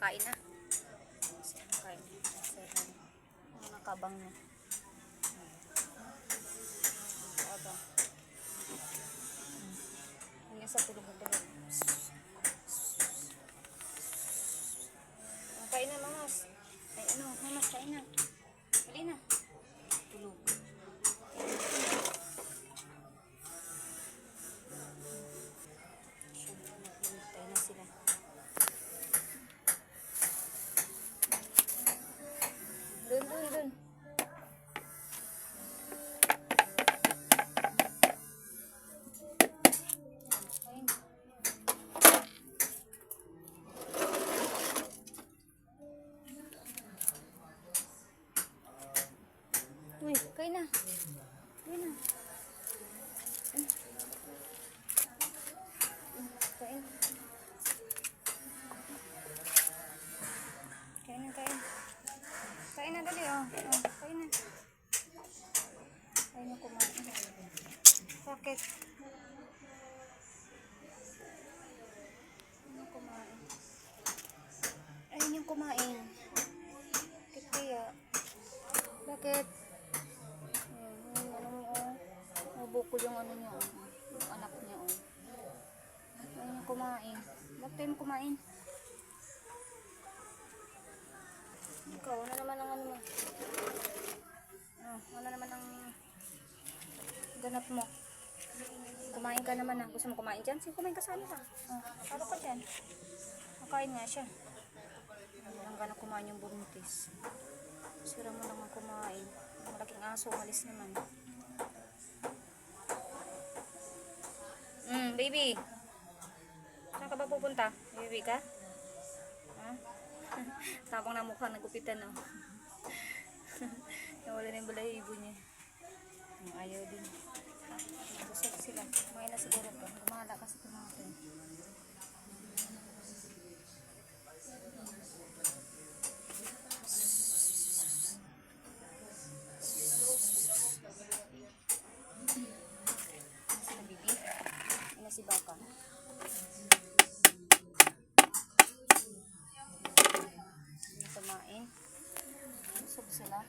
kakain na. Kain. Ang nakabang na. Nakabang. Hindi sa tulog na tulog. Kain na, mamas. Ay, ano, mamas, kain na. Hali na. Tulog. Hintay na sila. Dun. Uy, kain na. Kain na. Kain. Kain na, dali, oh. Kain na. Kain na kumain. Bakit? Ano kumain? Ayun yung kumain. Bakit kaya? Bakit? Ayun, ano mo, oh. Mabukol yung ano niya, oh. Yung anak niya, oh. Ayun yung kumain. Bakit tayo mo kumain? Ikaw, ano naman ang ano mo? Ano naman ang ganap mo? Kumain ka naman, gusto mo kumain dyan? Sige, kumain ka sana ka. Paro ka dyan. Makain nga siya. Walang ganap kumain yung buntis. Sira mo naman kumain. Malaking aso, malis naman. Baby. Saan ka ba pupunta? Baby ka? Tapang na mukha, nagupitan, no? Nawala na yung balahibo niya. Ayaw din. Busog sila. Kumain na siguro pa. Gumala kasi ito natin. Sila bibi. Ina si Baka. Kumain. Busog sila.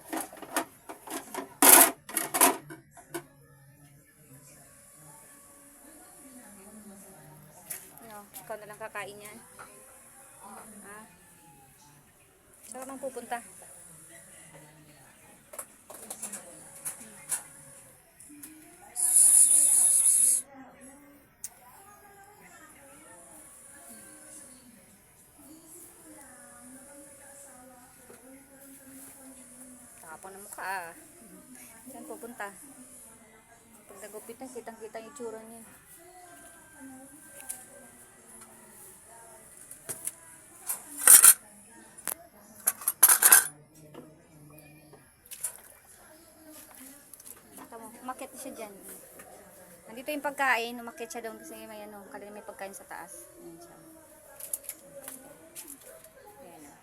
Ikaw na lang kakain yan. Saan ka bang pupunta? Tapon na mukha, ah. Saan pupunta? Pag nagupit na, kitang-kita yung itsura niya. Umakyat siya dyan. Nandito yung pagkain, umakyat siya doon kasi may ano, kanina may pagkain sa taas. Ayan siya. Ayan o.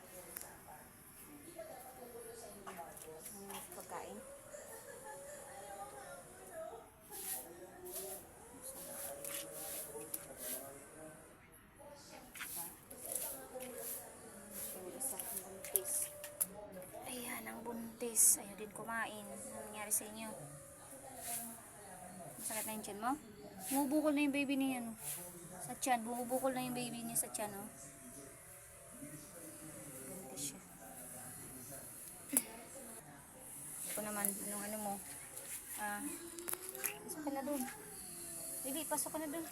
Ayan pagkain. Ayan ang buntis. Ayaw din kumain. Ano nangyari sa inyo? Masakit na yung tiyan mo? Bumubukol na yung baby niya, no? Sa tiyan. Bumubukol na yung baby niya sa tiyan, no? Buntis siya. Ito naman, anong ano mo? Pasok ka na dun. Lili, pasok ka na dun.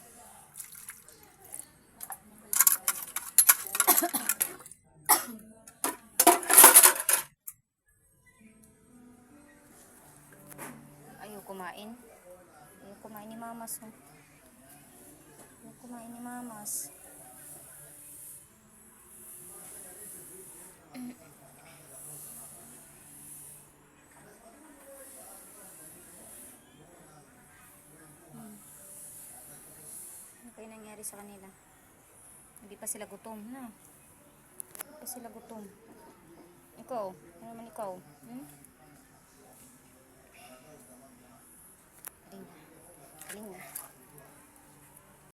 Ayaw kumain. Ayaw kumain ni mamas, oh. Ayaw kumain ni mamas. Ano kaya nangyari sa kanila? Hindi pa sila gutom, na. Hindi pa sila gutom. Ikaw, ano naman ikaw?